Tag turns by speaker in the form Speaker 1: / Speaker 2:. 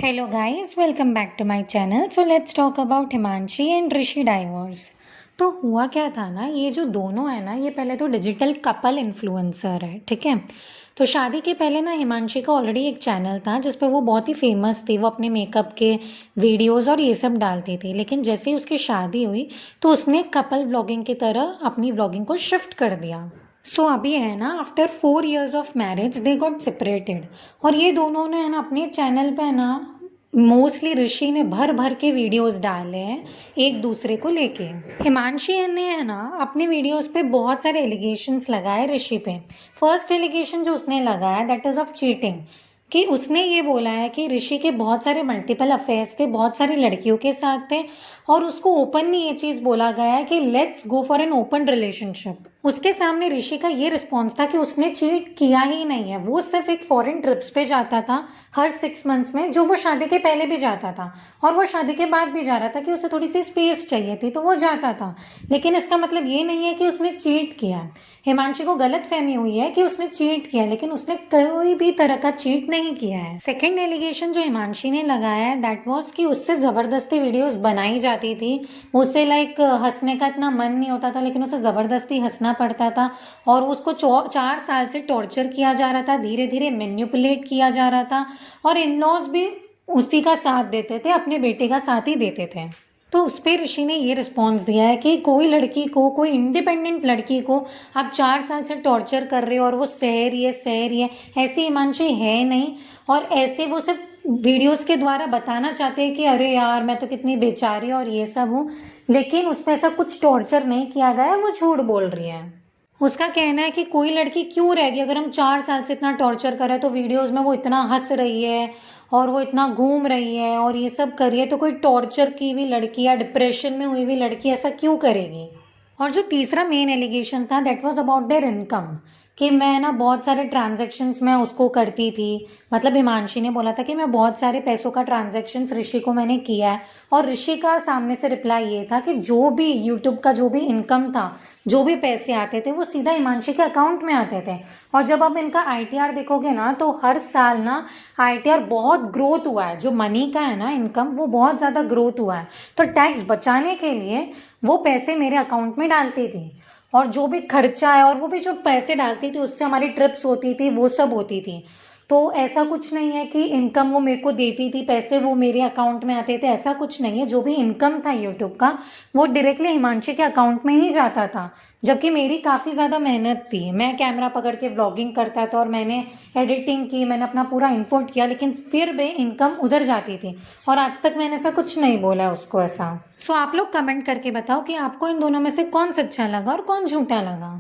Speaker 1: Hello guys, welcome back to my channel. So let's talk about Himanshi and Rishi divorce. तो हुआ क्या था ना, ये जो दोनों है ना, ये पहले तो डिजिटल कपल इन्फ्लुएंसर है, ठीक है। तो शादी के पहले ना हिमांशी का ऑलरेडी एक चैनल था जिस पे वो बहुत ही फेमस थी। वो अपने मेकअप के वीडियोस और ये सब डालती थी। लेकिन जैसे ही उसकी शादी हुई तो उसने कपल व्लॉगिंग की तरह अपनी व्लॉगिंग को शिफ्ट कर दिया। सो अभी है ना, after 4 years of marriage they got separated. और ये दोनों ने है ना अपने चैनल पे है ना, मोस्टली ऋषि ने भर भर के वीडियोस डाले हैं एक दूसरे को लेके। हिमांशी ने है ना अपने वीडियोस पे बहुत सारे एलिगेशंस लगाए ऋषि पे। फर्स्ट एलिगेशन जो उसने लगाया दैट इज ऑफ चीटिंग, कि उसने ये बोला है कि ऋषि के बहुत सारे मल्टीपल अफेयर्स थे, बहुत सारी लड़कियों के साथ थे, और उसको ओपनली ये चीज़ बोला गया है कि let's go for an open relationship. उसके सामने ऋषि का ये रिस्पॉन्स था कि उसने चीट किया ही नहीं है, वो सिर्फ एक फॉरेन ट्रिप्स पे जाता था हर 6 months में, जो वो शादी के पहले भी जाता था और वो शादी के बाद भी जा रहा था कि उसे थोड़ी सी स्पेस चाहिए थी तो वो जाता था। लेकिन इसका मतलब ये नहीं है कि उसने चीट किया है। हिमांशी को गलत फहमी हुई है कि उसने चीट किया, लेकिन उसने कोई भी तरह का चीट नहीं किया है। सेकेंड एलिगेशन जो हिमांशी ने लगाया है दैट वाज कि उससे जबरदस्ती वीडियोस बनाई जाती थी। उसे हंसने का इतना मन नहीं होता था, लेकिन उसे जबरदस्ती हंसना पड़ता था और उसको 4 साल से टॉर्चर किया जा रहा था, धीरे धीरे मैन्युपुलेट किया जा रहा था। और इन लॉज भी उसी का साथ देते थे, अपने बेटे का साथ ही देते थे। तो उस पर ऋषि ने ये रिस्पॉन्स दिया है कि कोई लड़की को, कोई इंडिपेंडेंट लड़की को आप 4 साल से टॉर्चर कर रहे हो और वो सह रही है, ऐसी हिमांशी है नहीं। और ऐसे वो सिर्फ वीडियोस के द्वारा बताना चाहते हैं कि अरे यार मैं तो कितनी बेचारी और ये सब हूँ, लेकिन उस पर ऐसा कुछ टॉर्चर नहीं किया गया, वो झूठ बोल रही है। उसका कहना है कि कोई लड़की क्यों रहेगी, अगर हम 4 साल से इतना टॉर्चर कर रहे हैं तो वीडियोस में वो इतना हंस रही है और वो इतना घूम रही है और ये सब कर रही है, तो कोई टॉर्चर की हुई लड़की या डिप्रेशन में हुई हुई लड़की ऐसा क्यों करेगी। और जो तीसरा मेन एलिगेशन था that was about their income, कि मैं ना बहुत सारे ट्रांजैक्शंस मैं उसको करती थी। मतलब हिमांशी ने बोला था कि मैं बहुत सारे पैसों का ट्रांजैक्शंस ऋषि को मैंने किया है। और ऋषि का सामने से रिप्लाई ये था कि जो भी यूट्यूब का जो भी इनकम था, जो भी पैसे आते थे वो सीधा हिमांशी के अकाउंट में आते थे। और जब आप इनका आईटीआर देखोगे ना तो हर साल ना आईटीआर बहुत ग्रोथ हुआ है, जो मनी का है ना इनकम वो बहुत ज़्यादा ग्रोथ हुआ है। तो टैक्स बचाने के लिए वो पैसे मेरे अकाउंट में डालती थी, और जो भी खर्चा है और वो भी जो पैसे डालती थी उससे हमारी ट्रिप्स होती थी, वो सब होती थी। तो ऐसा कुछ नहीं है कि इनकम वो मेरे को देती थी, पैसे वो मेरे अकाउंट में आते थे, ऐसा कुछ नहीं है। जो भी इनकम था यूट्यूब का वो डायरेक्टली हिमांशी के अकाउंट में ही जाता था। जबकि मेरी काफ़ी ज़्यादा मेहनत थी, मैं कैमरा पकड़ के व्लॉगिंग करता था और मैंने एडिटिंग की, मैंने अपना पूरा इनपुट किया, लेकिन फिर भी इनकम उधर जाती थी। और आज तक मैंने ऐसा कुछ नहीं बोला है उसको ऐसा। सो आप लोग कमेंट करके बताओ कि आपको इन दोनों में से कौन सच्चा लगा और कौन झूठा लगा।